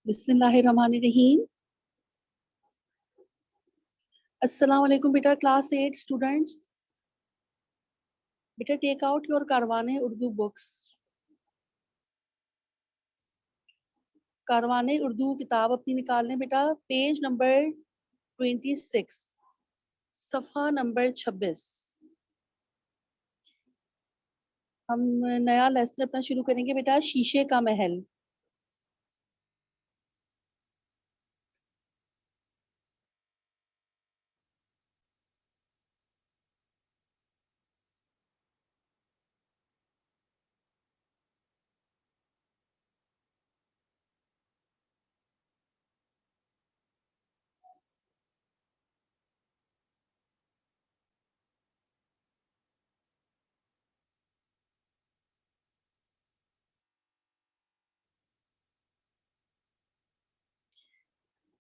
बिस्मिल्लाहिर्रहमानिर्रहीम। अस्सलाम वालेकुम बेटा, क्लास 8 स्टूडेंट्स। बेटा take out your Karwane Urdu books. Karwane Urdu किताब अपनी निकाल लें बेटा। पेज नंबर 26, सफ़ा नंबर 26। हम नया लेसन अपना शुरू करेंगे बेटा, शीशे का महल।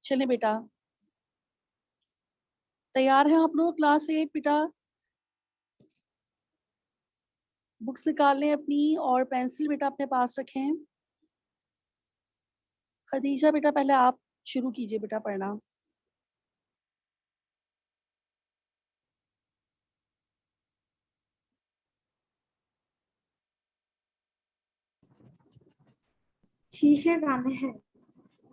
चले बेटा, तैयार हैं आप लोग? क्लास 8 बेटा, बुक्स निकाल लें अपनी और पेंसिल बेटा अपने पास रखें। खदीजा बेटा पहले आप शुरू कीजिए बेटा पढ़ना। शीशे का महल।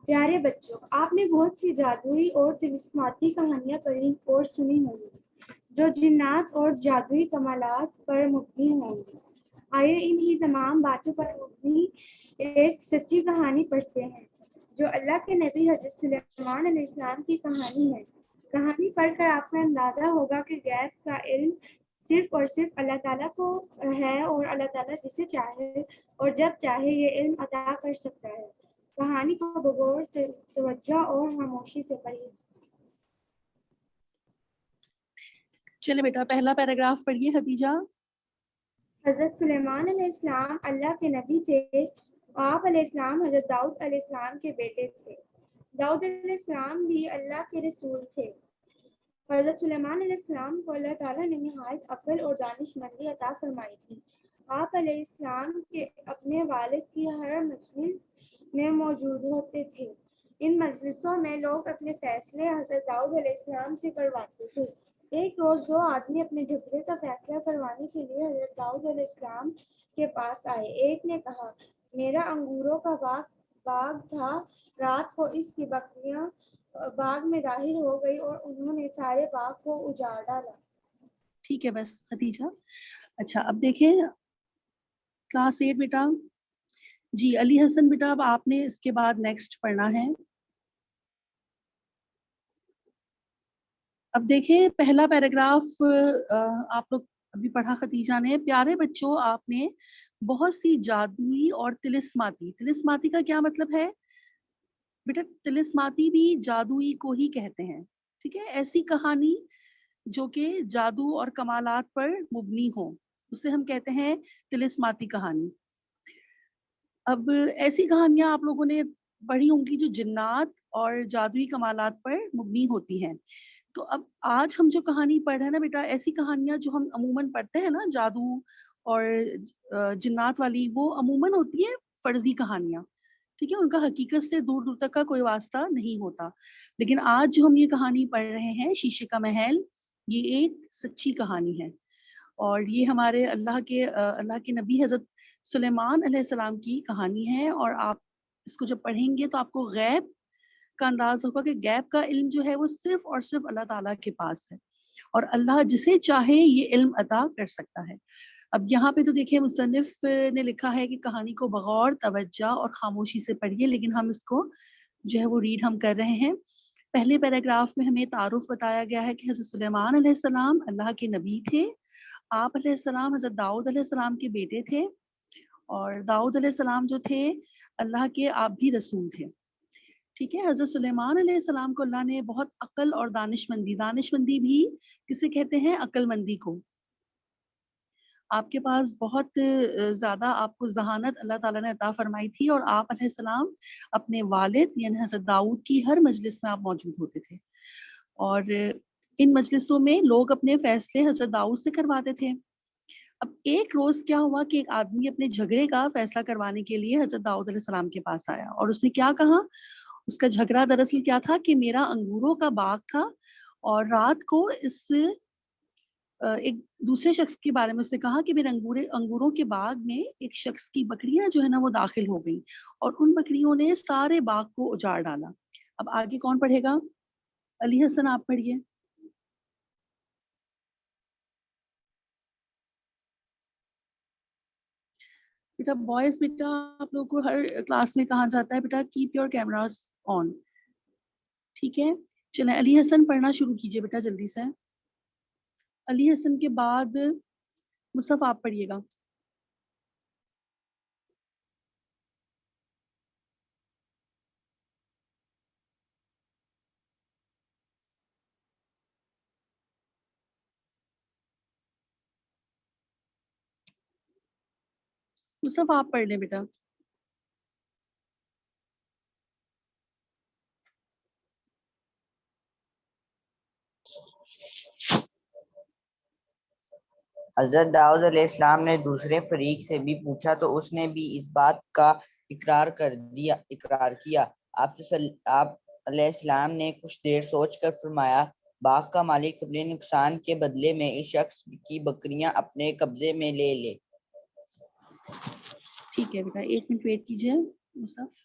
प्यारे बच्चों, आपने बहुत सी जादुई और तिलिस्माती कहानियां पढ़ी और सुनी होंगी जो जिन्नात और जादुई कमालात पर मुबनी होंगी। आइए इन्हीं तमाम बातों पर मुबनी एक सच्ची कहानी पढ़ते हैं जो अल्लाह के नबी हज़रत सुलेमान अलैहिस्सलाम की कहानी है। कहानी पढ़कर आपको अंदाजा होगा कि गैब का इल्म सिर्फ और सिर्फ अल्लाह ताला को है और अल्लाह ताला जिसे चाहे और जब चाहे ये इल्म अता कर सकता है। कहानी को बगौर तवज्जो और खामोशी से पढ़िए। चले बेटा, पहला पैराग्राफ पढ़िए खदीजा। हज़रत सुलेमान अलैहिस्सलाम अल्लाह के नबी थे। आप अलैहिस्सलाम हज़रत दाऊद अलैहिस्सलाम के बेटे थे। दाऊद अलैहिस्सलाम भी अल्लाह के रसूल थे। हज़रत सुलेमान अलैहिस्सलाम को अल्लाह ताला ने निहायत अक्ल और दानिशमंदी अता फरमाई थी। आप अलैहिस्सलाम के अपने वालिद की हर मजलिस में मौजूद होते थे। इन मजलिसों में लोग अपने फैसले हज़रत दाऊद अलैहिस्सलाम से करवाते थे। एक रोज दो आदमी अपने झगड़े का फैसला करवाने के लिए हज़रत दाऊद अलैहिस्सलाम के पास आए। एक ने कहा, मेरा अंगूरों का बाग था। रात को इसकी बकरियां बाग में दाखिल हो गई और उन्होंने सारे बाग को उजाड़ डाला। ठीक है बस खदीजा। अच्छा, अब देखें क्लास 8 बेटा। जी अली हसन बेटा, अब आपने इसके बाद नेक्स्ट पढ़ना है। अब देखें पहला पैराग्राफ आप लोग अभी पढ़ा खदीजा ने। प्यारे बच्चों, आपने बहुत सी जादुई और तिलिस्माती का क्या मतलब है बेटा? तिलिस्माती भी जादुई को ही कहते हैं। ठीक है, ऐसी कहानी जो कि जादू और कमालात पर मुबनी हो उसे हम कहते हैं तिलिस्माती कहानी। अब ऐसी कहानियां आप लोगों ने पढ़ी होंगी जो जिन्नात और जादुई कमालात पर मुबनी होती हैं। तो अब आज हम जो कहानी पढ़ रहे हैं ना बेटा, ऐसी कहानियां जो हम अमूमन पढ़ते हैं ना, जादू और जिन्नात वाली, वो अमूमन होती है फर्जी कहानियां। ठीक है, उनका हकीकत से दूर दूर तक का कोई वास्ता नहीं होता। लेकिन आज जो हम ये कहानी पढ़ रहे हैं, शीशे का महल, ये एक सच्ची कहानी है और ये हमारे अल्लाह के नबी हजरत सुलेमान अलैहिस्सलाम की कहानी है। और आप इसको जब पढ़ेंगे तो आपको गैब का अंदाज होगा कि गैब का इल्म जो है वो सिर्फ और सिर्फ अल्लाह ताला के पास है और अल्लाह जिसे चाहे ये इल्म अता कर सकता है। अब यहाँ पे तो देखिए मुसन्निफ ने लिखा है कि कहानी को बगौर तवज्जो और खामोशी से पढ़िए, लेकिन हम इसको जो है वो रीड हम कर रहे हैं। पहले पैराग्राफ में हमें तारुफ बताया गया है कि हज़रत सुलेमान अलैहिस्सलाम अल्लाह के नबी थे। आप अलैहिस्सलाम हज़रत दाऊद अलैहिस्सलाम के बेटे थे और दाऊद अलैहिस्सलाम जो थे अल्लाह के आप भी रसूल थे। ठीक है, हज़रत सुलेमान अलैहिस्सलाम को अल्लाह ने बहुत अक्ल और दानिशमंदी भी किसे कहते हैं? अक्लमंदी को। आपके पास बहुत ज़्यादा आपको ज़हानत अल्लाह ताला ने अता फरमाई थी और आप अलैहिस्सलाम अपने वालिद यानी हज़रत दाऊद की हर मजलिस में आप मौजूद होते थे और इन मजलिसों में लोग अपने फैसले हज़रत दाऊद से करवाते थे। अब एक रोज क्या हुआ कि एक आदमी अपने झगड़े का फैसला करवाने के लिए हजरत दाऊद अलैहिस्सलाम के पास आया और उसने क्या कहा, उसका झगड़ा दरअसल क्या था कि मेरा अंगूरों का बाग था और रात को इस एक दूसरे शख्स के बारे में उसने कहा कि मेरे अंगूरों के बाग में एक शख्स की बकरियां जो है ना वो दाखिल हो गई और उन बकरियों ने सारे बाग को उजाड़ डाला। अब आगे कौन पढ़ेगा? अली हसन आप पढ़िए। बेटा बॉयज, बेटा आप लोगों को हर क्लास में कहा जाता है बेटा कीप योर कैमरास ऑन, ठीक है? चलें अली हसन पढ़ना शुरू कीजिए बेटा जल्दी से। अली हसन के बाद मुसफ आप पढ़िएगा। मुसफ आप पढ़ लें बेटा। हजरत दाऊद अलैहिस्सलाम ने दूसरे फरीक से भी पूछा तो उसने भी इस बात का इकरार किया। आप अलैहिस्सलाम ने कुछ देर सोचकर फरमाया, बाग का मालिक अपने नुकसान के बदले में इस शख्स की बकरियां अपने कब्जे में ले ले। ठीक है बेटा, 1 मिनट वेट कीजिए मुसफ।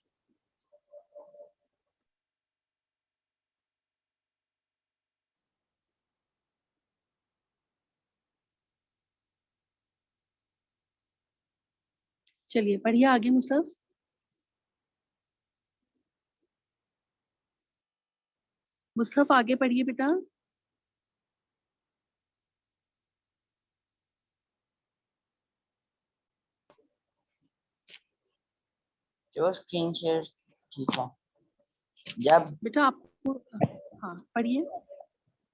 चलिए पढ़िए आगे मुसफ। मुसफ आगे पढ़िए बेटा। जो स्क्रीन शेयर ठीक है। जब बेटा आपको हाँ पढ़िए।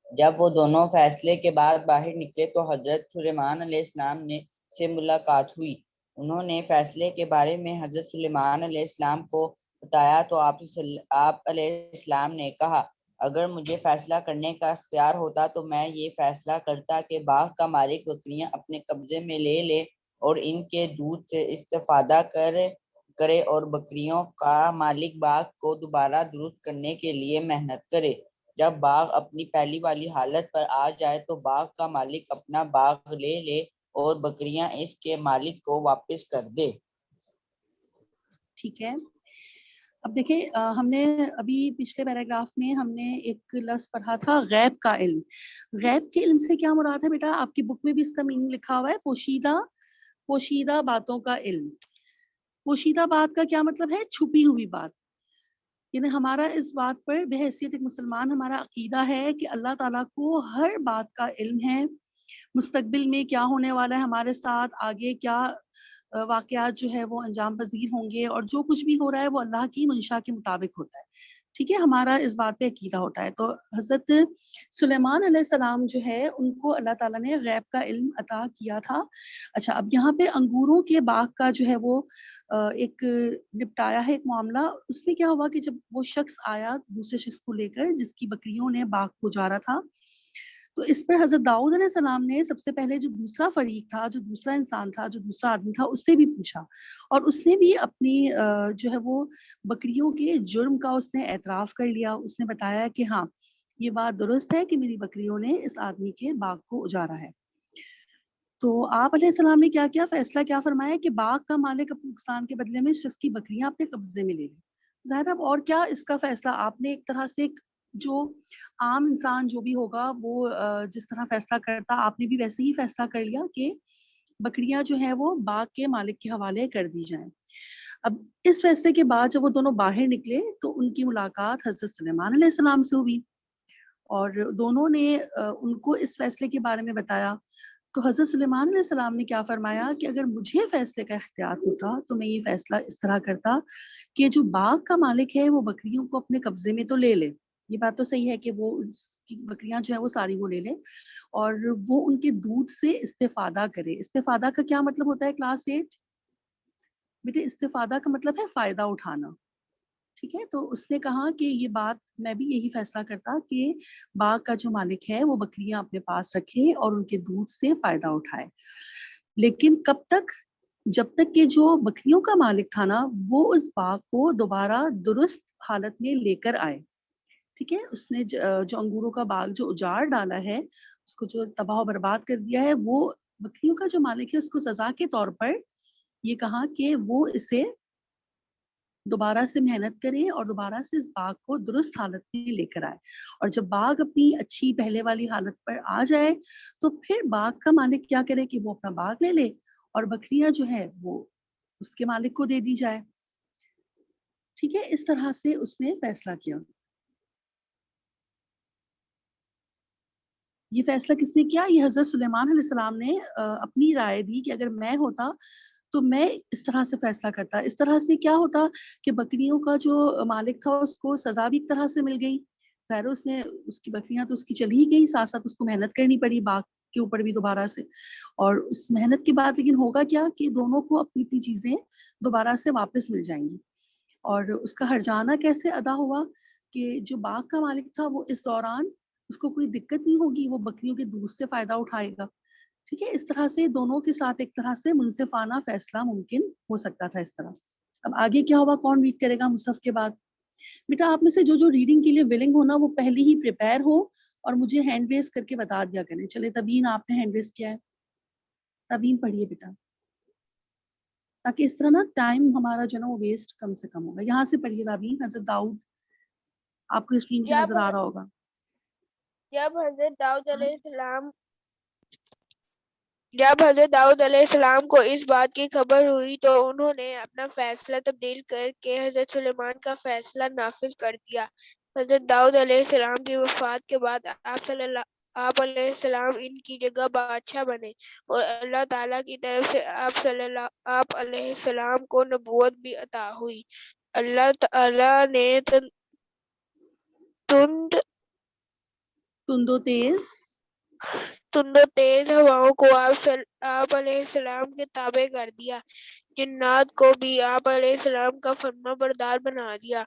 जब वो दोनों फैसले के बाद बाहर निकले तो हजरत सुलेमान अलैहिस्सलाम से मुलाकात हुई। उन्होंने फैसले के बारे में हजरत सुलेमान अलैहिस्सलाम को बताया तो आप अलैहिस्सलाम ने कहा, अगर मुझे फैसला करने का इख्तियार होता तो मैं ये फैसला करता कि बाग का मालिक बकरियां अपने कब्जे में ले ले और इनके दूध से इस्तेफादा करे और बकरियों का मालिक बाग को दोबारा दुरुस्त करने के लिए मेहनत करे। जब बाग अपनी पहली वाली हालत पर आ जाए तो बाग का मालिक अपना बाग ले ले और बकरियां इसके मालिक को वापस कर दे। ठीक है, अब देखिए हमने अभी पिछले पैराग्राफ में हमने एक लफ्ज पढ़ा था गैब का इल्म। गैब के इल्म से क्या मुराद है बेटा? आपकी बुक में भी इसका मीनिंग लिखा हुआ है, पोशीदा बातों का इल्म। पोशीदा बात का क्या मतलब है? छुपी हुई बात। यानी हमारा इस बात पर बहैसियत एक मुसलमान हमारा अकीदा है कि अल्लाह ताला को हर बात का इल्म है। मुस्तकबिल में क्या होने वाला है हमारे साथ, आगे क्या वाकयात जो है वो अंजाम पजीर होंगे और जो कुछ भी हो रहा है वो अल्लाह की मंशा के मुताबिक होता है। ठीक है, हमारा इस बात पे अकीदा होता है। तो हज़रत सुलेमान अलैहिस्सलाम जो है उनको अल्लाह ताला ने गैब का इल्म अता किया था। अच्छा, अब यहाँ पे अंगूरों के बाग का जो है वो एक निपटाया है एक मामला। उसमें क्या हुआ कि जब वो शख्स आया दूसरे शख्स को लेकर जिसकी बकरियों ने बाग को उजाड़ा था, तो इस पर हज़रत दाऊद अलैहिस्सलाम ने सबसे पहले जो दूसरा फरीक था, जो दूसरा इंसान था, जो दूसरा आदमी था, उससे भी पूछा और उसने भी अपनी जो है वो बकरियों के जुर्म का उसने एतराफ़ कर लिया। उसने बताया कि हाँ, ये बात दुरुस्त है कि मेरी बकरियों ने इस आदमी के बाग को उजाड़ा है। तो आप अलैहिस्सलाम ने क्या किया? फैसला क्या फरमाया कि बाग का मालिक अपने नुकसान के बदले में इस शख्स की बकरियां अपने कब्जे में ले ले। ज़ाहिर अब और क्या इसका फैसला आपने एक तरह से जो आम इंसान जो भी होगा वो जिस तरह फैसला करता आपने भी वैसे ही फैसला कर लिया कि बकरियां जो है वो बाग के मालिक के हवाले कर दी जाएं। अब इस फैसले के बाद जब वो दोनों बाहर निकले तो उनकी मुलाकात हज़रत सुलेमान अलैहिस्सलाम से हुई और दोनों ने उनको इस फैसले के बारे में बताया। तो हज़रत सुलेमान अलैहिस्सलाम ने क्या फरमाया कि अगर मुझे फैसले का इख्तियार होता तो मैं ये फैसला इस तरह करता कि जो बाग का मालिक है वो बकरियों को अपने कब्जे में तो ले ले, ये बात तो सही है कि वो उसकी बकरियां जो है वो सारी वो ले ले और वो उनके दूध से इस्तेफादा करे। इस्तेफादा का क्या मतलब होता है क्लास 8? बेटे इस्तेफादा का मतलब है फायदा उठाना। ठीक है, तो उसने कहा कि ये बात मैं भी यही फैसला करता कि बाग का जो मालिक है वो बकरियां अपने पास रखे और उनके दूध से फायदा उठाए। लेकिन कब तक? जब तक कि जो बकरियों का मालिक था ना वो उस बाग को दोबारा दुरुस्त हालत में लेकर आए। ठीक है, उसने जो अंगूरों का बाग जो उजाड़ डाला है, उसको जो तबाह बर्बाद कर दिया है, वो बकरियों का जो मालिक है उसको सजा के तौर पर ये कहा कि वो इसे दोबारा से मेहनत करे और दोबारा से इस बाग को दुरुस्त हालत में लेकर आए। और जब बाग अपनी अच्छी पहले वाली हालत पर आ जाए तो फिर बाग का मालिक क्या करे कि वो अपना बाग ले ले और बकरियां जो है वो उसके मालिक को दे दी जाए। ठीक है, इस तरह से उसने फैसला किया। ये फैसला किसने किया? ये हजरत सुलेमान अलैहिस्सलाम ने अपनी राय दी कि अगर मैं होता तो मैं इस तरह से फैसला करता। इस तरह से क्या होता कि बकरियों का जो मालिक था उसको सजा भी एक तरह से मिल गई। खैर उसने उसकी बकरियां तो उसकी चली ही गई, साथ साथ उसको मेहनत करनी पड़ी बाग के ऊपर भी दोबारा से। और उस मेहनत के बाद लेकिन होगा क्या कि दोनों को अपनी अपनी चीजें दोबारा से वापस मिल जाएंगी। और उसका हर्जाना कैसे अदा हुआ कि जो बाग का मालिक था वो इस दौरान उसको कोई दिक्कत नहीं होगी, वो बकरियों के दूध से फायदा उठाएगा। ठीक है, इस तरह से दोनों के साथ एक तरह से मुनसिफाना फैसला मुमकिन हो सकता था इस तरह। अब आगे क्या होगा, कौन रीड करेगा मुसहफ के बाद? बेटा आप में से जो जो रीडिंग के लिए विलिंग हो ना वो पहले ही प्रिपेयर हो और मुझे हैंड रेस करके बता दिया करें। चले तबीन, आपने हैंड रेस किया है, तबीन पढ़िए बेटा, ताकि इस तरह ना टाइम हमारा जो है ना वो वेस्ट कम से कम होगा। यहाँ से पढ़िए तबीन। हजरत दाऊद आपको स्क्रीन पे जब नजर आ रहा होगा। जब हजरत दाऊद अलैहिस्सलाम को इस बात की खबर हुई तो उन्होंने अपना फैसला तब्दील करके हजरत सुलेमान का फैसला नाफिज कर दिया। हजरत दाऊद अलैहिस्सलाम की वफात के बाद आप अलैहिस्सलाम इनकी जगह बादशाह बने और अल्लाह ताला की तरफ से आप अलैहिस्सलाम को नबूवत भी अता हुई। अल्लाह ताला ने तुंदो तेज हवाओं को आप अलैहिस्सलाम के ताबे कर दिया। जिन्नात को भी आप अलैहिस्सलाम का फर्माबरदार बना दिया।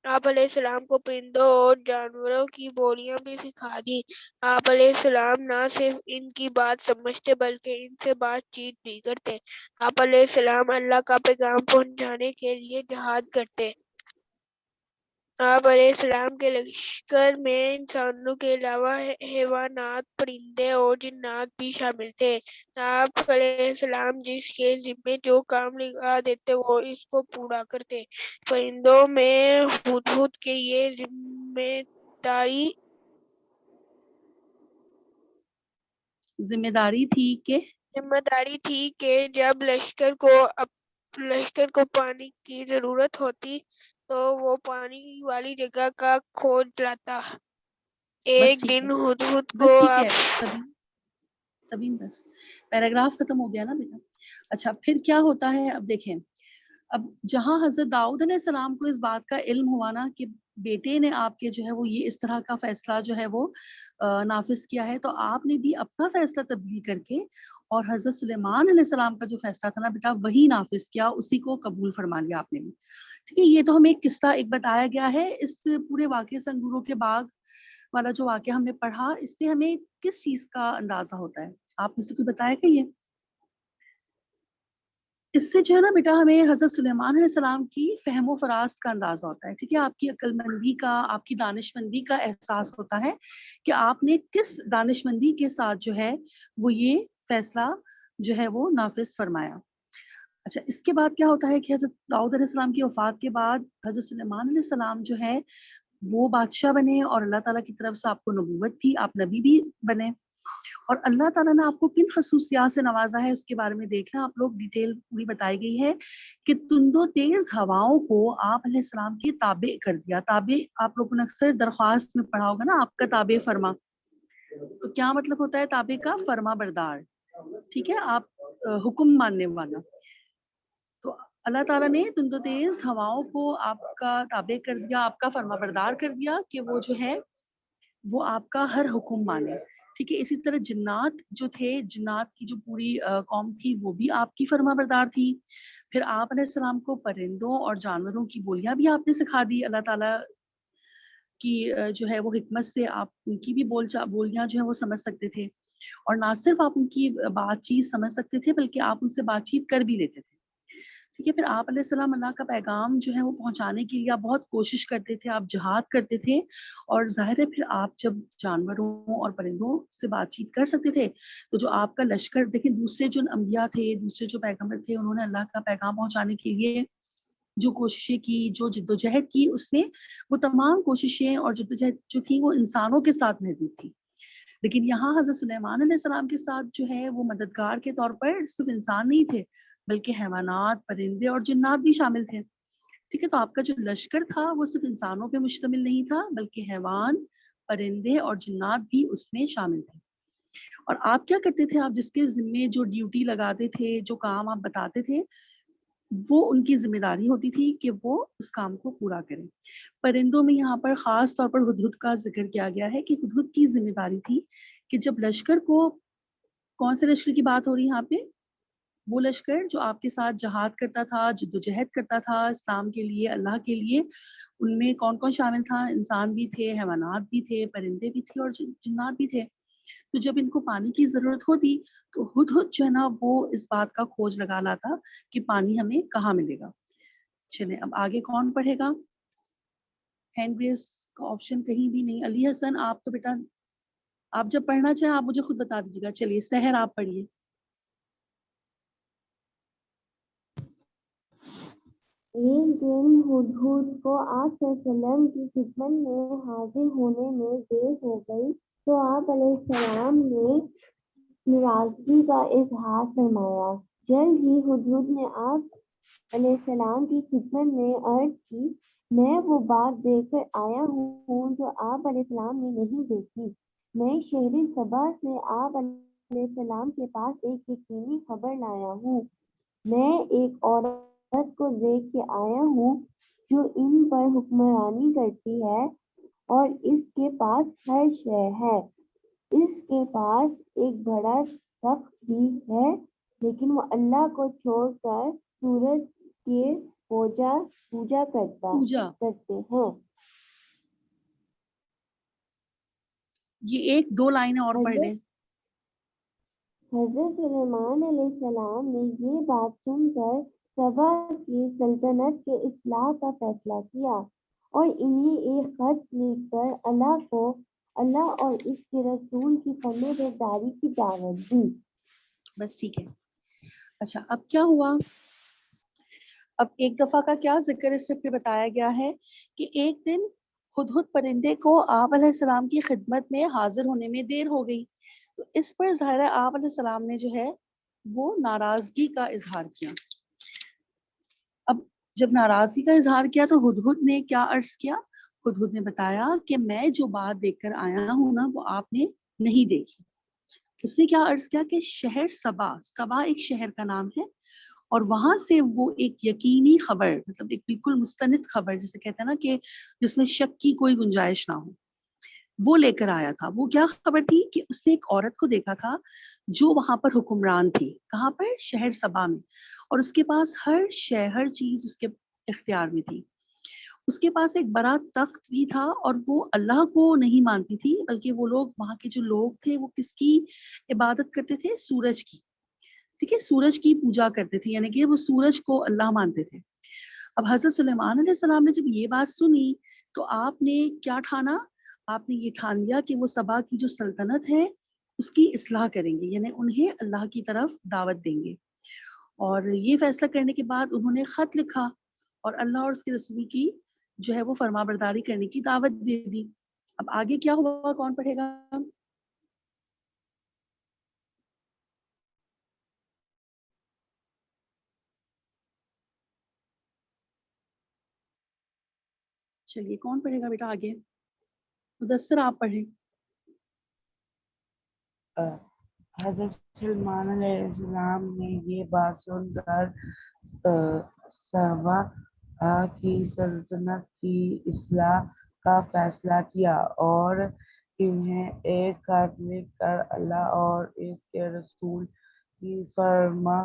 आप अलैहिस्सलाम को परिंदों और जानवरों की बोलियां भी सिखा दी। आप अलैहिस्सलाम ना सिर्फ इनकी बात समझते बल्कि इनसे बातचीत भी करते। आप अलैहिस्सलाम अल्लाह का पैगाम पहुंचाने के लिए जिहाद करते। आप अलैहिस्सलाम के लश्कर में इंसानों के अलावा हैवानात, परिंदे और जिन्नात भी शामिल थे। आप अलैहिस्सलाम जिसके जिम्मे जो काम लगा देते वो इसको पूरा करते। परिंदों में हुदहुद के ये जिम्मेदारी थी कि जब लश्कर को पानी की जरूरत होती तो वो पानी वाली जगह का खोज लाता। बस एक ठीक दिन है, हुदहुद को बस ठीक आप है, तभी बस पैराग्राफ खत्म हो गया ना बेटा। अच्छा फिर क्या होता है, अब देखें। अब जहां हजरत दाऊद अलैहिस्सलाम को इस बात का इल्म हुआ ना कि बेटे ने आपके जो है वो ये इस तरह का फैसला जो है वो नाफिज किया है, तो आपने भी अपना फैसला तब्दील करके और हजरत सुलेमान अलैहिस्सलाम का जो फैसला था ना बेटा वही नाफिज किया, उसी को कबूल फरमा लिया आपने भी। ठीक है, ये तो हमें एक किस्सा एक बताया गया है। इस पूरे वाकये से, अंगूरों के बाग वाला जो वाकया हमने पढ़ा, इससे हमें किस चीज का अंदाजा होता है? आप मुझसे कोई बताएगा ये? इससे जो है ना बेटा हमें हजरत सुलेमान अलैहिस्सलाम की फहमो फरास्त का अंदाजा होता है। ठीक है, आपकी अक्लमंदी का, आपकी दानिशमंदी का एहसास होता है कि आपने किस दानिशमंदी के साथ जो है वो ये फैसला जो है वो नाफिज फरमाया। अच्छा इसके बाद क्या होता है कि हजरत दाऊद अलैहिस्सलाम की वफात के बाद हजरत सुलेमान अलैहिस्सलाम जो है वो बादशाह बने और अल्लाह ताला की तरफ से आपको नबूवत थी, आप नबी भी बने। और अल्लाह ताला ने आपको किन खसूसियात से नवाजा है उसके बारे में देखना आप लोग, डिटेल पूरी बताई गई है कि तुंदो तेज हवाओं को आप अलैहिस्सलाम के ताबे कर दिया। ताबे आप लोगों ने अक्सर दरख्वास्त में पढ़ा होगा ना, आपका ताबे फरमा, तो क्या मतलब होता है ताबे का? फरमा बरदार। ठीक है, आप हुक्म मानने वाला। तो अल्लाह ताला ने तुंदो तेज हवाओं को आपका ताबे कर दिया, आपका फरमा बरदार कर दिया कि वो जो है वो आपका हर हुक्म माने। ठीक है, इसी तरह जिन्नात जो थे, जिन्नात की जो पूरी कौम थी वो भी आपकी फरमाबरदार थी। फिर आप अलैहिस्सलाम को परिंदों और जानवरों की बोलियां भी आपने सिखा दी। अल्लाह ताला की जो है वो हिकमत से आप उनकी भी बोलियां जो है वो समझ सकते थे। اور نہ صرف آپ ان کی بات چیت سمجھ سکتے تھے بلکہ آپ ان سے بات چیت کر بھی لیتے تھے. ٹھیک ہے. پھر آپ علیہ السلام اللہ کا پیغام جو ہے وہ پہنچانے کے لیے آپ بہت کوشش کرتے تھے, آپ جہاد کرتے تھے, اور ظاہر ہے پھر آپ جب جانوروں اور پرندوں سے بات چیت کر سکتے تھے تو جو آپ کا لشکر, دیکھیں دوسرے جو انبیاء تھے, دوسرے جو پیغمبر تھے, انہوں نے اللہ کا پیغام پہنچانے کے لیے جو کوششیں کی, جو جدوجہد کی, اس میں وہ تمام کوششیں اور جدوجہد جو تھی وہ انسانوں کے ساتھ محدود تھی. لیکن یہاں حضرت سلیمان علیہ السلام کے ساتھ جو ہے وہ مددگار کے طور پر صرف انسان نہیں تھے بلکہ حیوانات, پرندے اور جنات بھی شامل تھے. ٹھیک ہے. تو آپ کا جو لشکر تھا وہ صرف انسانوں پہ مشتمل نہیں تھا بلکہ حیوان, پرندے اور جنات بھی اس میں شامل تھے. اور آپ کیا کرتے تھے, آپ جس کے ذمے جو ڈیوٹی لگاتے تھے, جو کام آپ بتاتے تھے, وہ ان کی ذمہ داری ہوتی تھی کہ وہ اس کام کو پورا کریں. پرندوں میں یہاں پر خاص طور پر ہدہد کا ذکر کیا گیا ہے کہ ہدہد کی ذمہ داری تھی کہ جب لشکر کو, کون سے لشکر کی بات ہو رہی ہے یہاں پہ, وہ لشکر جو آپ کے ساتھ جہاد کرتا تھا, جدوجہد کرتا تھا اسلام کے لیے, اللہ کے لیے, ان میں کون کون شامل تھا, انسان بھی تھے, حیوانات بھی تھے, پرندے بھی تھے اور جنات بھی تھے. تو جب ان کو پانی کی ضرورت ہوتی تو ہدہد جو ہے نا وہ اس بات کا کھوج لگا لاتا کہ پانی ہمیں کہاں ملے گا. چلیں اب آگے کون پڑھے گا؟ ہینڈ ریز کا آپشن کہیں بھی نہیں. علی حسن آپ تو بیٹا آپ جب پڑھنا چاہیں آپ مجھے خود بتا دیجیے گا. چلیے سحر آپ پڑھیے. ایک دن ہدہد کو آپ صلی اللہ علیہ وسلم کی خدمت میں حاضر ہونے میں دیر ہو گئی تو آپ علیہ السلام نے ناراضگی کا اظہار فرمایا. جلد ہی ہدہد نے آپ علیہ السلام کی خدمت میں عرض کی, میں وہ بات دیکھ کر آیا ہوں جو آپ علیہ السلام نے نہیں دیکھی. میں شہر سبا سے آپ علیہ السلام کے پاس ایک یقینی خبر لایا ہوں. میں ایک عورت کو دیکھ کے آیا ہوں جو ان پر حکمرانی کرتی ہے اور اس کے پاس ہر شے ہے. اس کے پاس ایک بڑا تخت بھی ہے لیکن وہ اللہ کو چھوڑ کر سورج کے پوجا کرتے ہیں. یہ ایک دو لائنیں اور پڑھ لیں. حضرت سلیمان علیہ السلام نے یہ بات سن کر سبا کی سلطنت کے اصلاح کا فیصلہ کیا اور انہیں ایک خط لکھ کر اللہ اور اس کے رسول کی فرما برداری کی دعوت دی. بس ٹھیک ہے. اچھا اب کیا ہوا؟ اب ایک دفعہ کا کیا ذکر اس پہ بتایا گیا ہے کہ ایک دن ہدہد پرندے کو آپ علیہ السلام کی خدمت میں حاضر ہونے میں دیر ہو گئی. تو اس پر ظاہر ہے آپ علیہ السلام نے جو ہے وہ ناراضگی کا اظہار کیا. اب جب ناراضگی کا اظہار کیا تو ہدہد نے کیا عرض کیا؟ ہدہد نے بتایا کہ میں جو بات دیکھ کر آیا ہوں نا وہ آپ نے نہیں دیکھی. اس نے کیا عرض کیا کہ شہر سبا ایک شہر کا نام ہے اور وہاں سے وہ ایک یقینی خبر, مطلب ایک بالکل مستند خبر جسے کہتے ہیں نا کہ جس میں شک کی کوئی گنجائش نہ ہو, وہ لے کر آیا تھا. وہ کیا خبر تھی کہ اس نے ایک عورت کو دیکھا تھا جو وہاں پر حکمران تھی. کہاں پر؟ شہر سبا میں. اور اس کے پاس ہر چیز اس کے اختیار میں تھی. اس کے پاس ایک بڑا تخت بھی تھا اور وہ اللہ کو نہیں مانتی تھی بلکہ وہ لوگ, وہاں کے جو لوگ تھے وہ کس کی عبادت کرتے تھے؟ سورج کی. ٹھیک ہے, سورج کی پوجا کرتے تھے, یعنی کہ وہ سورج کو اللہ مانتے تھے. اب حضرت سلیمان علیہ السلام نے جب یہ بات سنی تو آپ نے کیا ٹھانا؟ آپ نے یہ ٹھان لیا کہ وہ سبا کی جو سلطنت ہے اس کی اصلاح کریں گے, یعنی انہیں اللہ کی طرف دعوت دیں گے. اور یہ فیصلہ کرنے کے بعد انہوں نے خط لکھا اور اللہ اور اس کے رسول کی جو ہے وہ فرما برداری کرنے کی دعوت دے دی. اب آگے کیا ہوا, کون پڑھے گا؟ چلیے کون پڑھے گا بیٹا آگے؟ مدثر آپ پڑھیں. حضرت سلیمان علیہ السلام نے یہ بات سن کر سبا کی سلطنت کی اصلاح کا فیصلہ کیا اور انہیں ایک خط لکھ کر اللہ اور اس کے رسول کی فرما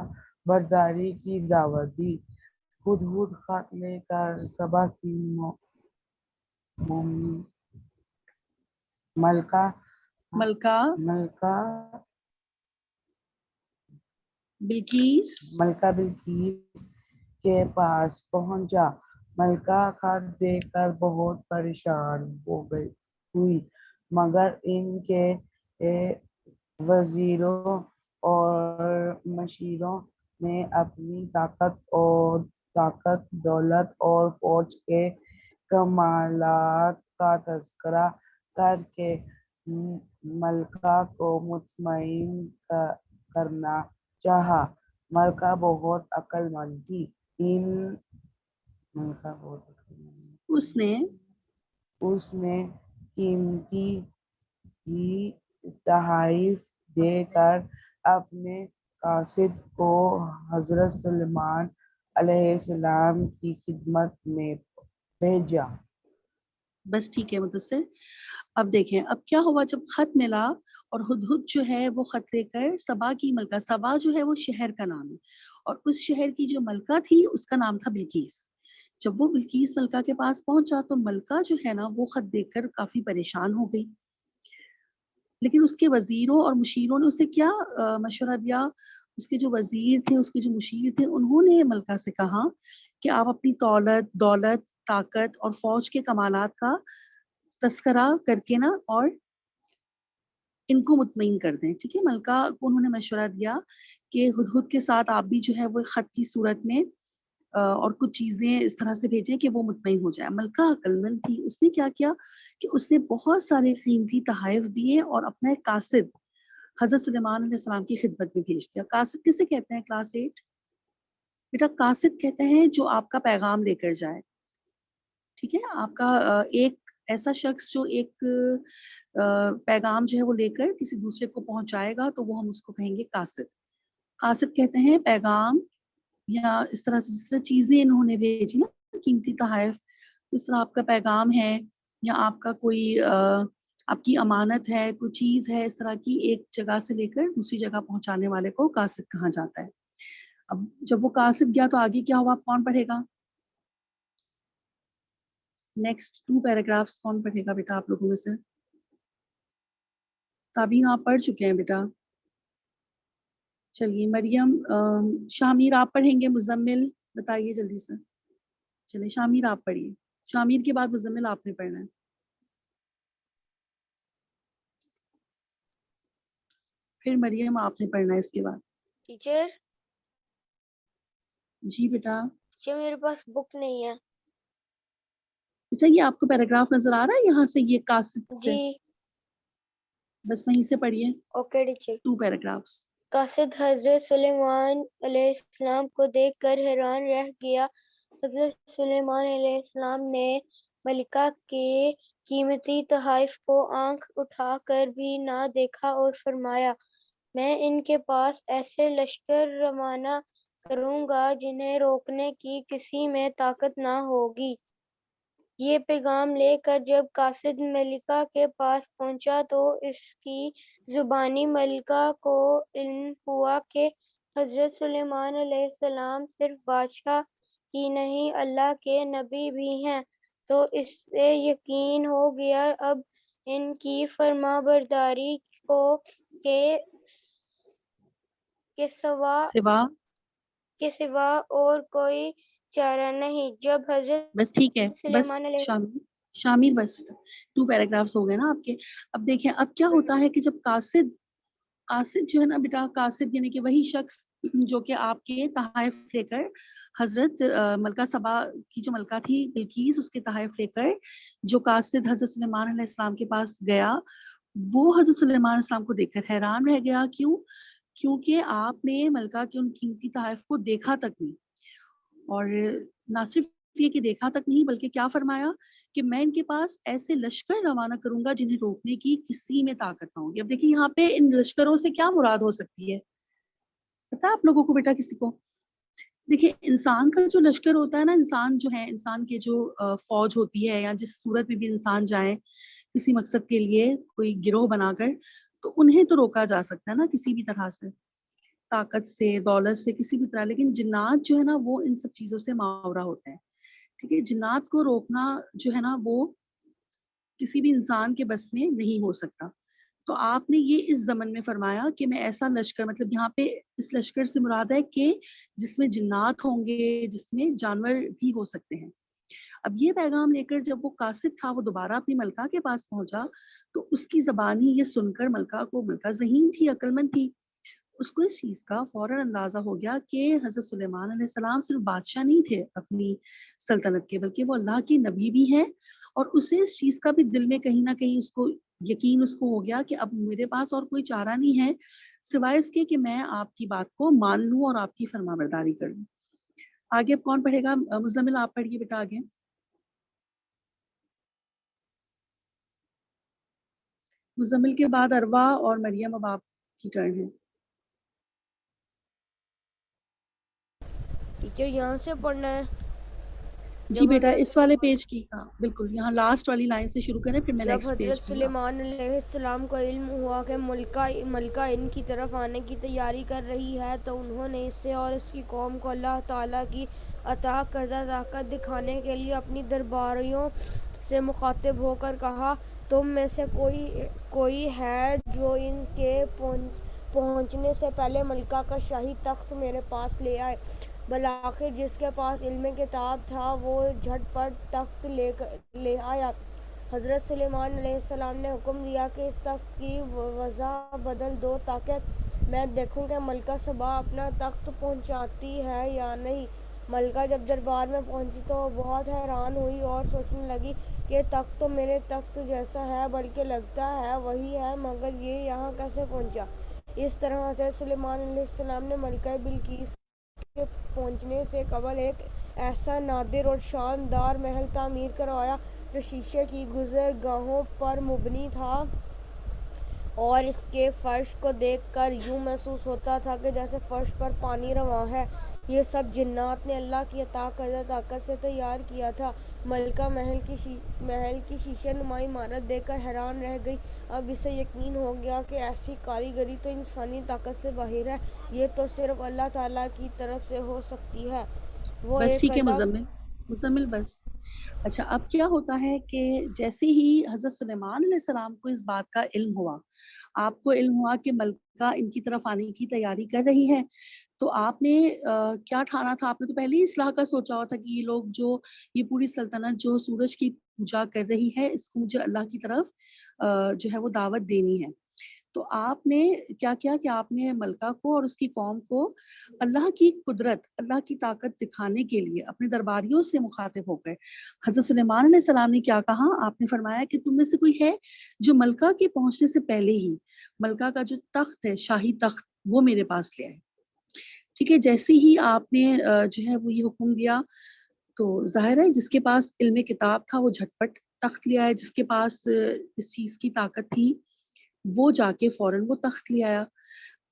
برداری کی دعوت دی. ہدہد خط لے کر سبا کی ملکہ ملکہ ملکہ بلقیس کے پاس پہنچا۔ ملکہ خط دیکھ کر بہت پریشان ہوئی، مگر ان کے وزیروں اور مشیروں نے اپنی طاقت، دولت اور فوج کے کمالات کا تذکرہ کر کے ملکہ کو مطمئن کرنا چاہا۔ ملکہ بہت عقل مند تھی۔ اس نے قیمتی تحائف دے کر اپنے قاصد کو حضرت سلیمان علیہ السلام کی خدمت میں بھیجا۔ بس ٹھیک ہے مدثر۔ اب دیکھیں اب کیا ہوا جب خط ملا اور ہدہد جو ہے وہ خط لے کر سبا کی ملکہ، سبا جو ہے وہ شہر کا نام ہے، اور اس شہر کی جو ملکہ تھی اس کا نام تھا بلقیس۔ جب وہ بلقیس ملکہ کے پاس پہنچا تو ملکہ جو ہے نا وہ خط دیکھ کر کافی پریشان ہو گئی، لیکن اس کے وزیروں اور مشیروں نے اسے کیا مشورہ دیا؟ اس کے جو وزیر تھے، اس کے جو مشیر تھے، انہوں نے ملکہ سے کہا کہ آپ اپنی دولت، طاقت اور فوج کے کمالات کا تذکرہ کر کے نا اور ان کو مطمئن کر دیں۔ ٹھیک ہے، ملکہ کو انہوں نے مشورہ دیا کہ ہدہد کے ساتھ آپ بھی جو ہے وہ خط کی صورت میں اور کچھ چیزیں اس طرح سے بھیجیں کہ وہ مطمئن ہو جائے۔ ملکہ عقلمند تھی، اس نے کیا کیا کہ اس نے بہت سارے قیمتی تحائف دیے اور اپنا ایک قاصد حضرت سلیمان علیہ السلام کی خدمت میں بھیج دیا۔ قاصد کسے کہتے ہیں کلاس 8؟ بیٹا قاصد کہتے ہیں جو آپ کا پیغام لے کر جائے۔ ٹھیک ہے، آپ کا ایک ایسا شخص جو ایک پیغام جو ہے وہ لے کر کسی دوسرے کو پہنچائے گا تو وہ ہم اس کو کہیں گے قاصد۔ قاصد کہتے ہیں پیغام یا اس طرح سے جس طرح چیزیں انہوں نے بھیجی نا قیمتی تحائف، اس طرح آپ کا پیغام ہے یا آپ کا کوئی آپ کی امانت ہے، کوئی چیز ہے اس طرح کی، ایک جگہ سے لے کر دوسری جگہ پہنچانے والے کو قاصد کہا جاتا ہے۔ اب جب وہ قاصد گیا تو آگے کیا ہوا؟ آپ کون پڑھے گا؟ نیکسٹ 2 پیراگرافس کون پڑھے گا بیٹا آپ لوگوں میں سے؟ تابعین آپ پڑھ چکے ہیں بیٹا؟ چلیے مریم، شامیر آپ پڑھیں گے، مزمل بتائیے جلدی سے۔ چلے شامیر آپ پڑھیے، شامیر کے بعد مزمل آپ نے پڑھنا ہے۔ پھر مریم آپ نے پڑھنا ہے اس کے بعد۔ ٹیچر جی بیٹا۔ میرے پاس بک نہیں ہے بیٹا یہ آپ کو پیراگراف نظر آ رہا ہے یہاں سے، یہ قاصد سے جی۔ بس وہیں سے پڑھیے اوکے ٹیچر۔ 2 پیراگرافس۔ قاصد حضرت سلیمان علیہ السلام کو دیکھ کر حیران رہ گیا۔ حضرت سلیمان علیہ السلام نے ملکہ کے قیمتی تحائف کو آنکھ اٹھا کر بھی نہ دیکھا اور فرمایا، میں ان کے پاس ایسے لشکر روانہ کروں گا جنہیں روکنے کی کسی میں طاقت نہ ہوگی۔ یہ پیغام لے کر جب قاصد ملکہ کے پاس پہنچا تو اس کی زبانی ملکہ کو علم ہوا کہ حضرت سلیمان علیہ السلام صرف بادشاہ ہی نہیں اللہ کے نبی بھی ہیں، تو اس سے یقین ہو گیا اب ان کی فرما برداری کے سوا اور کوئی چارہ نہیں۔ جب حضرت بس ٹھیک ہے، بس سلیمان علیہ شامیر بس 2 پیراگرافس ہو گئے نا آپ کے۔ اب دیکھیں اب کیا ہوتا ہے کہ جب قاصد جو ہے نا بیٹا، قاصد یعنی کہ وہی شخص جو کہ آپ کے تحائف لے کر حضرت ملکہ سبا کی جو ملکہ تھی بلقیس، اس کے تحائف لے کر جو قاصد حضرت سلیمان علیہ السلام کے پاس گیا، وہ حضرت سلیمان علیہ السلام کو دیکھ کر حیران رہ گیا۔ کیونکہ آپ نے ملکہ کے ان قیمتی تحائف کو دیکھا تک نہیں، اور نہ صرف یہ کہ دیکھا تک نہیں بلکہ کیا فرمایا کہ میں ان کے پاس ایسے لشکر روانہ کروں گا جنہیں روکنے کی کسی میں طاقت نہ ہوگی۔ اب دیکھیں یہاں پہ ان لشکروں سے کیا مراد ہو سکتی ہے پتا آپ لوگوں کو بیٹا؟ کسی کو؟ دیکھیں انسان کا جو لشکر ہوتا ہے نا، انسان جو ہے، انسان کے جو فوج ہوتی ہے یا جس صورت میں بھی انسان جائے کسی مقصد کے لیے کوئی گروہ بنا کر، تو انہیں تو روکا جا سکتا ہے نا کسی بھی طرح سے، طاقت سے، دولت سے، کسی بھی طرح، لیکن جنات جو ہے نا وہ ان سب چیزوں سے ماورا ہوتے ہیں۔ ٹھیک ہے، جنات کو روکنا جو ہے نا وہ کسی بھی انسان کے بس میں نہیں ہو سکتا۔ تو آپ نے یہ اس زمن میں فرمایا کہ میں ایسا لشکر، مطلب یہاں پہ اس لشکر سے مراد ہے کہ جس میں جنات ہوں گے، جس میں جانور بھی ہو سکتے ہیں۔ اب یہ پیغام لے کر جب وہ قاصد تھا وہ دوبارہ اپنی ملکہ کے پاس پہنچا تو اس کی زبان ہی یہ سن کر ملکہ ذہین تھی، عقل مند تھی، اس کو اس چیز کا فوراً اندازہ ہو گیا کہ حضرت سلیمان علیہ السلام صرف بادشاہ نہیں تھے اپنی سلطنت کے، بلکہ وہ اللہ کی نبی بھی ہیں، اور اسے اس چیز کا بھی دل میں کہیں نہ کہیں اس کو یقین اس کو ہو گیا کہ اب میرے پاس اور کوئی چارہ نہیں ہے سوائے اس کے کہ میں آپ کی بات کو مان لوں اور آپ کی فرما برداری کر لوں۔ آگے اب کون پڑھے گا؟ مزمل آپ پڑھیے بیٹا آگے۔ مزمل کے بعد اروا اور مریم اب آپ کی ٹرن ہے۔ ٹیچر یہاں سے پڑھنا ہے؟ جی بیٹا اس والے پیج کی، ہاں بالکل، یہاں لاسٹ والی لائن سے شروع کریں پھر میں جب نیکسٹ پیج حضرت سلیمان علیہ السلام کو علم ہوا کہ ملکہ ان کی طرف آنے کی تیاری کر رہی ہے تو انہوں نے اسے اور اس کی قوم کو اللہ تعالیٰ کی عطا کردہ طاقت دکھانے کے لیے اپنی درباریوں سے مخاطب ہو کر کہا، تم میں سے کوئی ہے جو ان کے پہنچنے سے پہلے ملکہ کا شاہی تخت میرے پاس لے آئے۔ بالآخر جس کے پاس علم کتاب تھا وہ جھٹ پٹ تخت لے آیا۔ حضرت سلیمان علیہ السلام نے حکم دیا کہ اس تخت کی وضع بدل دو تاکہ میں دیکھوں کہ ملکہ سبا اپنا تخت پہنچاتی ہے یا نہیں۔ ملکہ جب دربار میں پہنچی تو وہ بہت حیران ہوئی اور سوچنے لگی کہ تخت تو میرے تخت جیسا ہے، بلکہ لگتا ہے وہی ہے، مگر یہ یہاں کیسے پہنچا؟ اس طرح حضرت سلیمان علیہ السلام نے ملکہ بلقیس کے پہنچنے سے قبل ایک ایسا نادر اور شاندار محل تعمیر کروایا جو شیشے کی گزرگاہوں پر مبنی تھا اور اس کے فرش کو دیکھ کر یوں محسوس ہوتا تھا کہ جیسے فرش پر پانی رواں ہے۔ یہ سب جنات نے اللہ کی عطا کردہ طاقت سے تیار کیا تھا۔ ملکہ محل کی شیشے نما عمارت دیکھ کر حیران رہ گئی۔ اب اسے یقین ہو گیا کہ ایسی کاریگری تو انسانی طاقت سے باہر ہے، یہ تو صرف اللہ تعالیٰ کی طرف سے ہو سکتی ہے۔ وہ بس ایک ٹھیک ہے قدم مزمل بس۔ اچھا اب کیا ہوتا ہے کہ جیسے ہی حضرت سلیمان علیہ السلام کو اس بات کا علم ہوا، آپ کو علم ہوا کہ ملکہ ان کی طرف آنے کی تیاری کر رہی ہے، تو آپ نے کیا ٹھانا تھا؟ آپ نے تو پہلے ہی اصلاح کا سوچا ہوا تھا کہ یہ لوگ جو یہ پوری سلطنت جو سورج کی پوجا کر رہی ہے اس کو مجھے اللہ کی طرف جو ہے وہ دعوت دینی ہے۔ تو آپ نے کیا کیا کہ آپ نے ملکہ کو اور اس کی قوم کو اللہ کی قدرت، اللہ کی طاقت دکھانے کے لیے اپنے درباریوں سے مخاطب ہو گئے۔ حضرت سلیمان علیہ السلام نے کیا کہا؟ آپ نے فرمایا کہ تم میں سے کوئی ہے جو ملکہ کے پہنچنے سے پہلے ہی ملکہ کا جو تخت ہے، شاہی تخت، وہ میرے پاس لے آئے۔ ٹھیک ہے، جیسے ہی آپ نے جو ہے وہ یہ حکم دیا تو ظاہر ہے جس کے پاس علم کتاب تھا وہ جھٹ پٹ تخت لے آیا، جس کے پاس اس چیز کی طاقت تھی وہ جا کے فوراً وہ تخت لے آیا۔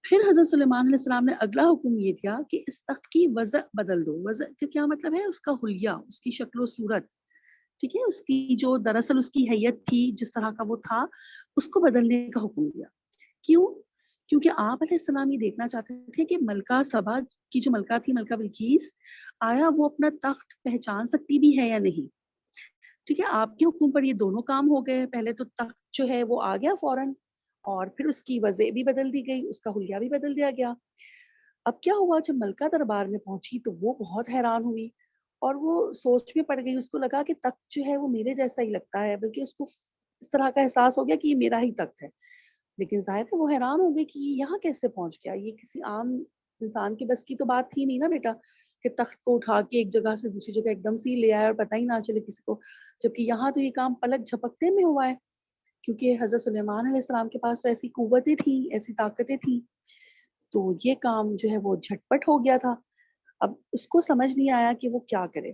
پھر حضرت سلیمان علیہ السلام نے اگلا حکم یہ دیا کہ اس تخت کی وضع بدل دو۔ وضع کا کیا مطلب ہے؟ اس کا حلیہ، اس کی شکل و صورت، ٹھیک ہے، اس کی جو دراصل اس کی حیت تھی، جس طرح کا وہ تھا، اس کو بدلنے کا حکم دیا۔ کیوں؟ کیونکہ آپ علیہ السلام یہ دیکھنا چاہتے تھے کہ ملکہ سبا کی جو ملکہ تھی، ملکہ بلقیس، آیا وہ اپنا تخت پہچان سکتی بھی ہے یا نہیں۔ ٹھیک ہے، آپ کے حکم پر یہ دونوں کام ہو گئے۔ پہلے تو تخت جو ہے وہ آ گیا فوراً، اور پھر اس کی وضع بھی بدل دی گئی، اس کا حلیہ بھی بدل دیا گیا۔ اب کیا ہوا؟ جب ملکہ دربار میں پہنچی تو وہ بہت حیران ہوئی اور وہ سوچ میں پڑ گئی۔ اس کو لگا کہ تخت جو ہے وہ میرے جیسا ہی لگتا ہے، بلکہ اس کو اس طرح کا احساس ہو گیا کہ یہ میرا ہی تخت ہے۔ لیکن ظاہر ہے وہ حیران ہو گئی کہ یہ یہاں کیسے پہنچ گیا؟ یہ کسی عام انسان کی بس کی تو بات تھی نہیں نا بیٹا، کہ تخت کو اٹھا کے ایک جگہ سے دوسری جگہ ایک دم سے لے آئے اور پتہ ہی نہ چلے کسی کو، جبکہ یہاں تو یہ کام پلک جھپکتے میں ہوا ہے، کیونکہ حضرت سلیمان علیہ السلام کے پاس تو ایسی قوتیں تھیں، ایسی طاقتیں تھیں، تو یہ کام جو ہے وہ جھٹپٹ ہو گیا تھا۔ اب اس کو سمجھ نہیں آیا کہ وہ کیا کرے۔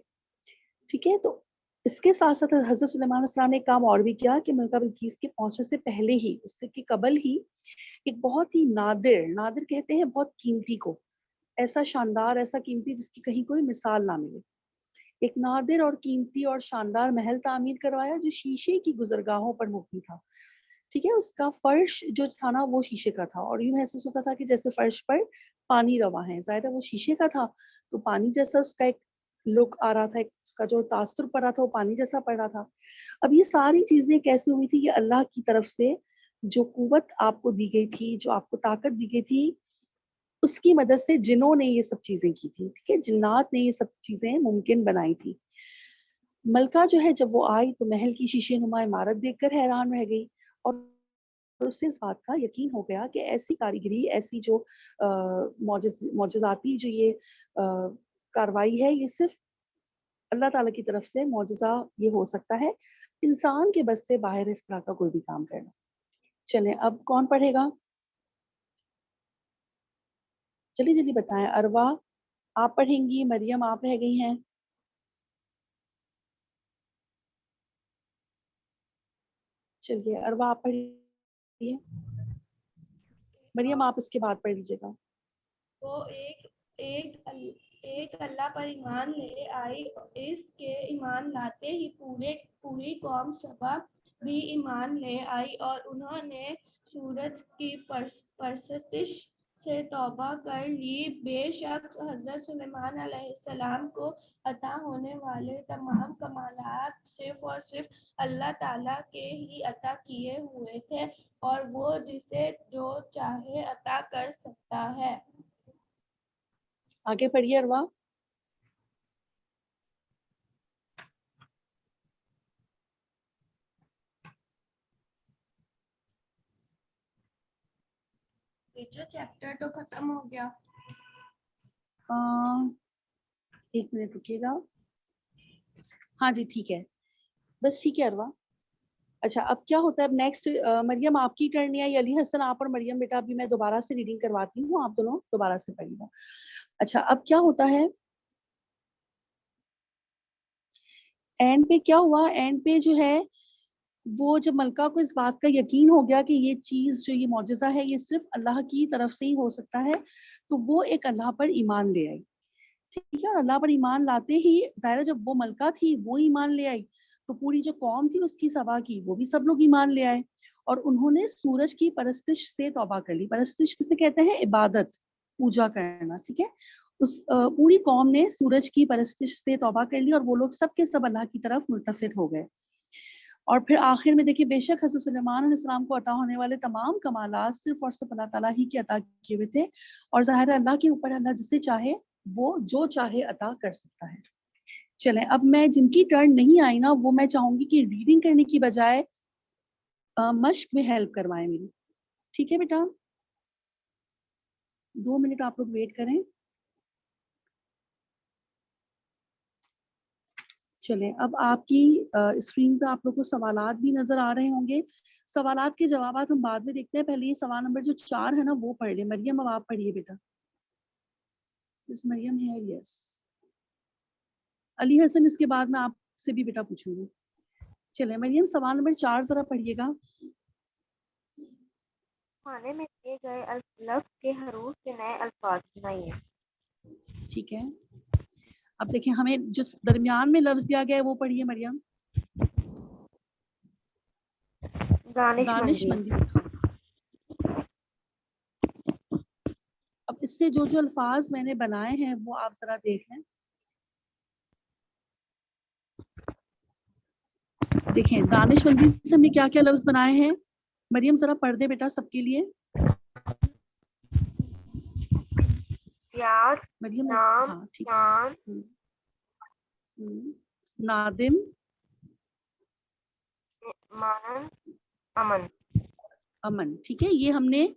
ٹھیک ہے، تو اس کے ساتھ ساتھ حضرت سلیمان علیہ السلام نے ایک کام اور بھی کیا کہ ملکہ بلقیس کے پہنچنے سے پہلے ہی، اس سے کہ قبل ہی، ایک بہت ہی نادر کہتے ہیں بہت قیمتی کو، ایسا شاندار، ایسا قیمتی جس کی کہیں کوئی مثال نہ ملے، ایک نادر اور قیمتی اور شاندار محل تعمیر کروایا جو شیشے کی گزرگاہوں پر مبنی تھا۔ ٹھیک ہے، اس کا فرش جو تھا نا وہ شیشے کا تھا، اور یوں محسوس ہوتا تھا کہ جیسے فرش پر پانی رواں ہے۔ ظاہر ہے وہ شیشے کا تھا تو پانی جیسا اس کا ایک لک آ رہا تھا، اس کا جو تاثر پڑ رہا تھا وہ پانی جیسا پڑ رہا تھا۔ اب یہ ساری چیزیں کیسے ہوئی تھی؟ یہ اللہ کی طرف سے जो कुव्वत आपको दी गई थी, जो आपको ताकत दी गई थी, उसकी मदद से जिन्हों ने ये सब चीजें की थी, ठीक है, जिन्नात ने ये सब चीजें मुमकिन बनाई थी। मलका जो है जब वो आई तो महल की शीशे नुमा इमारत देखकर हैरान रह गई और उससे इस बात का यकीन हो गया कि ऐसी कारीगरी, ऐसी जो मौजज़ाती जो ये कार्रवाई है, ये सिर्फ अल्लाह ताला की तरफ से मौजज़ा ये हो सकता है, इंसान के बस से बाहर इस तरह का कोई भी काम करना। चलें अब कौन पढ़ेगा? जल्दी जल्दी बताएं। अरवा आप पढ़ेंगी, मरियम आप रह गई हैं। चलिए अरवा आप पढ़िए, मरियम आप इसके बाद पढ़ लीजिएगा। वो एक अल्लाह पर ईमान ले आई, इसके ईमान लाते ही पूरी कौम सबा भी ईमान ले आई और उन्होंने सूरज की परस्तिश से तौबा कर ली। बेशक हजरत सुलेमान अलैहिस्सलाम को अता होने वाले तमाम कमालात सिर्फ और सिर्फ अल्लाह ताला के ही अता किए हुए थे और वो जिसे जो चाहे अता कर सकता है। आगे पढ़िए अरवा। टीचर चैप्टर तो खत्म हो गया। एक मिनट रुकिएगा। हाँ जी ठीक है, बस ठीक है अरवा। अच्छा अब क्या होता है, अब नेक्स्ट मरियम आपकी टर्न है, या अली हसन आप और मरियम बेटा, अभी मैं दोबारा से रीडिंग करवाती हूँ, आप दोनों दोबारा से पढ़िएगा। अच्छा अब क्या होता है, एंड पे क्या हुआ, एंड पे जो है वो जब मलका को इस बात का यकीन हो गया कि ये चीज जो ये मौजज़ा है ये सिर्फ अल्लाह की तरफ से ही हो सकता है, तो वो एक अल्लाह पर ईमान ले आई, ठीक है। और अल्लाह पर ईमान लाते ही ज़ाहिर जब वो मलका थी वो ईमान ले आई, तो पूरी जो कौम थी उसकी सभा की वो भी सब लोग ईमान ले आए और उन्होंने सूरज की परस्तिश से तौबा कर ली। परस्तिश किसे कहते हैं? इबादत, पूजा करना, ठीक है। उस पूरी कौम ने सूरज की परस्तिश से तौबा कर ली और वो लोग सब के सब अल्लाह की तरफ मुल्तफित हो गए। और फिर आखिर में देखिए, बेशक हज़रत सुलेमान अलैहिस्सलाम को अता होने वाले तमाम कमालात सिर्फ और सिर्फ अल्लाह ताला ही के अता किए हुए थे और ज़ाहिर अल्लाह के ऊपर अल्लाह जिसे चाहे वो जो चाहे अता कर सकता है। चलें अब मैं जिनकी टर्न नहीं आई ना, वो मैं चाहूंगी कि रीडिंग करने की बजाय मश्क में हेल्प करवाएं मेरी, ठीक है बेटा। 2 मिनट आप लोग वेट करें। चलें अब आपकी स्क्रीन पे आप लोग को सवालात भी नजर आ रहे होंगे। सवालात के जवाबात हम बाद में देखते हैं, पहले ये सवाल नंबर जो 4 है ना वो पढ़ ले। मरियम अब आप पढ़िए बेटा। मरियम है, यस। अली हसन इसके बाद मैं आपसे भी बेटा पूछूंगी। चले मरियम सवाल नंबर 4 जरा पढ़िएगा। खाने में दिए गए लफ्ज के हरूफ से नए अल्फाज सुनाइए। ठीक है, अब देखिए हमें जो दरमियान में लफ्ज दिया गया है वो पढ़िए मरियम। दानिशमंदी। अब इससे जो जो अल्फाज मैंने बनाए हैं वो आप जरा देख लें। देखें दानिशमंदी से हमने क्या क्या लफ्ज बनाए हैं, मरियम जरा पढ़ दे बेटा सबके लिए। मरियम नाम, हाँ ठीक शान, नादिम, मानन, अमन। अमन, ठीक है। ये हमने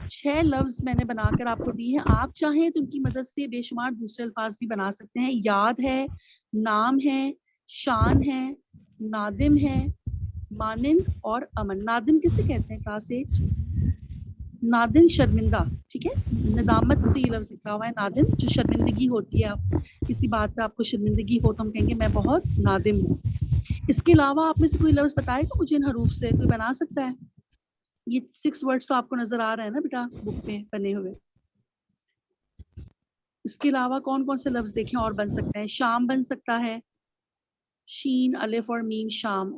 6 लफ्ज मैंने बनाकर आपको दिए हैं। आप चाहें तो उनकी मदद से बेशुमार दूसरे अल्फाज भी बना सकते हैं। याद है, नाम है, शान है, नादिम है, मानिंद और अमन। नादिम किसे कहते हैं क्लास 8? नादिम शर्मिंदा, ठीक है। नदामत से ये लफ्ज लिखा हुआ है नादिम, जो शर्मिंदगी होती है, आप किसी बात पे आपको शर्मिंदगी हो तो हम कहेंगे मैं बहुत नादिम हूँ। इसके अलावा आप में से कोई लफ्ज बताएगा मुझे इन हरूफ से, कोई बना सकता है? ये 6 वर्ड्स तो आपको नजर आ रहे हैं ना बेटा बुक पे बने हुए। इसके अलावा कौन कौन से लफ्ज देखें और बन सकते हैं? शाम बन सकता है, शीन अलिफ और मीम शाम।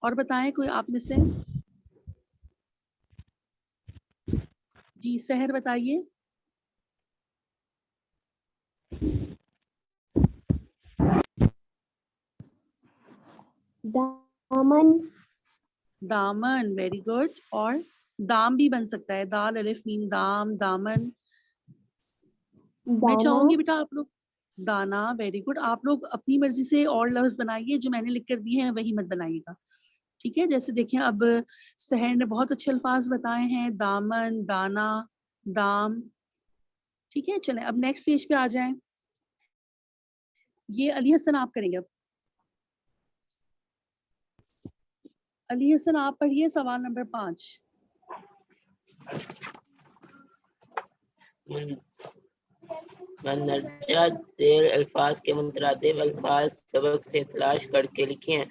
और बताएं कोई आप में से। जी सहर बताइए। दामन, दामन, वेरी गुड. और दाम भी बन सकता है, दाल अलिफ मीम दाम, दामन. मैं चाहूंगी बेटा आप लोग दाना, वेरी गुड. आप लोग अपनी मर्जी से और लफ्ज बनाइए, जो मैंने लिख कर दिए हैं वही मत बनाइएगा, ठीक है. जैसे देखिए अब सहर ने बहुत अच्छे अल्फाज बताए हैं, दामन, दाना, दाम, ठीक है. चलें अब नेक्स्ट पेज पे आ जाएं. ये अली हसन आप करेंगे. अब अली हसन आप पढ़िए सवाल नंबर 5. मंदरजा झेल अल्फाज के मुतरादिफ अल्फाज सबक से तलाश करके लिखे हैं.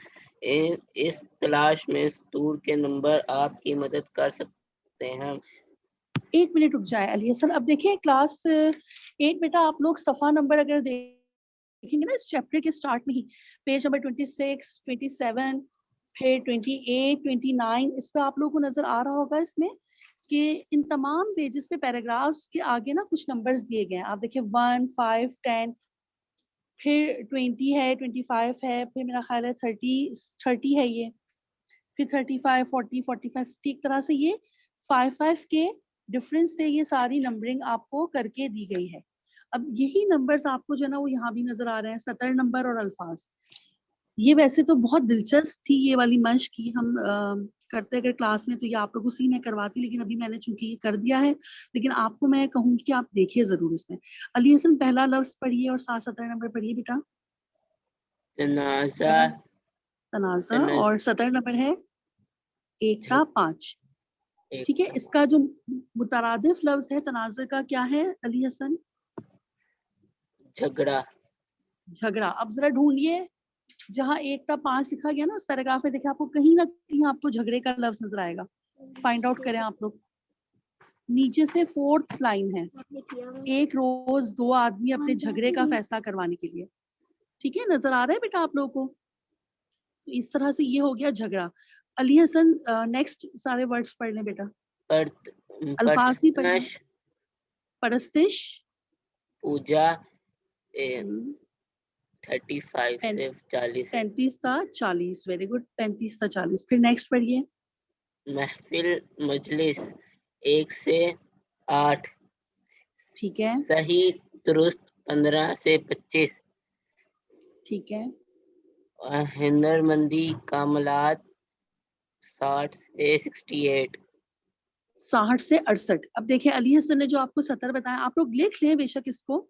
इस तलाश में सतूर के नंबर आपकी मदद कर सकते हैं. एक मिनट रुक जाए अली हसन. अब देखिए क्लास 8 बेटा आप लोग सफ़ा नंबर अगर देखेंगे ना इस चैप्टर के स्टार्ट में ही, पेज नंबर 26, 27, फिर 28, 29, इस पे आप लोगों को नजर आ रहा होगा इसमें कि इन तमाम पेजेस पे पैराग्राफ्स के आगे ना कुछ नंबर्स दिए गए हैं. आप देखिए 1, 5, 10, फिर 20 है, 25 है, फिर मेरा ख्याल है 30 है ये, फिर 35, 40, 45, ठीक तरह से ये 5 के डिफरेंस से ये सारी नंबरिंग आपको करके दी गई है. अब यही नंबर्स आपको जो है ना वो यहाँ भी नजर आ रहे हैं, सतर नंबर और अल्फाज. ये वैसे तो बहुत दिलचस्प थी ये वाली मश्क की हम करते अगर क्लास में तो ये आप लोग उसी में करवाती, लेकिन अभी मैंने चूंकि ये कर दिया है, लेकिन आपको मैं कहूँगी कि आप देखिए जरूर इसमें. अली हसन पहला लफ्ज पढ़िए और 7 नंबर पढ़िए बेटा. तनाज़ा, तनाज़ा, और 17 नंबर है 1 का 5. ठीक है. इसका जो मुतरादिफ लफ्ज है तनाज़ा का क्या है अली हसन? झगड़ा. झगड़ा. अब जरा ढूंढिए जहाँ 1 का 5 लिखा गया ना उस पैराग्राफ में, देखिए आपको कहीं ना कहीं आपको झगड़े का लफ्ज नजर आएगा. फाइंड आउट करें आप लोग. नीचे से 4th लाइन है, एक रोज 2 आदमी अपने झगड़े का फैसला करवाने के लिए. ठीक है, नजर आ रहा है बेटा आप लोगों को? तो इस तरह से ये हो गया झगड़ा. अली हसन नेक्स्ट सारे वर्ड्स पढ़ लें बेटा. अल्फाज नहीं पढ़े. परस्तिश, पूजा, 35 से 40. 35 था 40, वेरी गुड. 35 था 40. फिर नेक्स्ट पढ़िए. महफिल मजलिस 1 से 8. ठीक है. सही दुरुस्त 15 से 25. ठीक है. हिनरमंदी कामलात 60 से 68. 60 से 68. अब देखिए अली हसन ने जो आपको 70 बताया, आप लोग लिख लें, बेशक इसको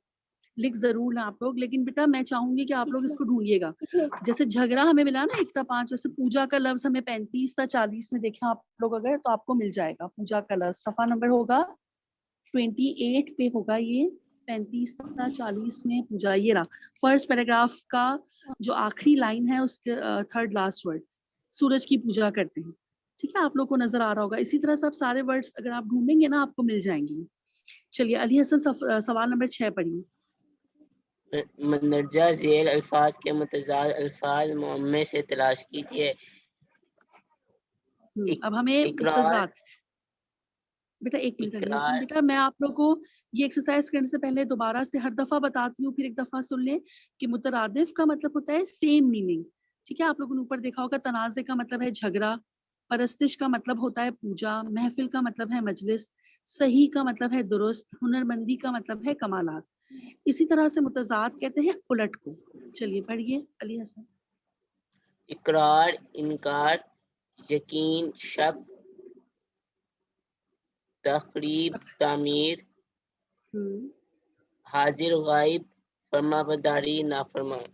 लिख जरूर लें आप लोग, लेकिन बेटा मैं चाहूंगी कि आप लोग इसको ढूंढिएगा. जैसे झगड़ा हमें मिला ना 1 का 5, वैसे पूजा का लफ्ज हमें 35 था 40 में देखें आप लोग अगर, तो आपको मिल जाएगा पूजा का लफ्ज. सफा नंबर होगा 28 पे होगा ये. 35 था 40 में पूजा. ये रहा फर्स्ट पैराग्राफ का जो आखिरी लाइन है उसके 3rd लास्ट वर्ड, सूरज की पूजा करते हैं. ठीक है, आप लोग को नजर आ रहा होगा. इसी तरह से आप सारे वर्ड्स अगर आप ढूंढेंगे ना आपको मिल जाएंगे. चलिए अली हसन सवाल नंबर 6 पढ़िए. मंदरजा झेल अल्फाज के मुतजाद अल्फाज मुअम्मे से तलाश कीजिए. अब हमें मुतजाद बेटा 1 मिनट अली हसन बेटा, मैं आप लोगों को ये एक्सरसाइज करने से पहले दोबारा से हर दफा बताती हूँ, फिर एक दफा सुन लें कि मुतरादिफ का मतलब होता है सेम मीनिंग. ठीक है, आप लोगों ने ऊपर देखा होगा. तनाज़े का मतलब है झगड़ा, परस्तिश का मतलब होता है पूजा, महफिल का मतलब है मजलिस, सही का मतलब है दुरुस्त, हुनरमंदी का मतलब है कमालात. इसी तरह से मुतजाद कहते हैं उलट को. चलिए पढ़िए अली हसन. इकरार, इनकार, यकीन, शक, तखरीब, तामीर, हाजिर गायब, फरमाबरदारी, नाफरमान.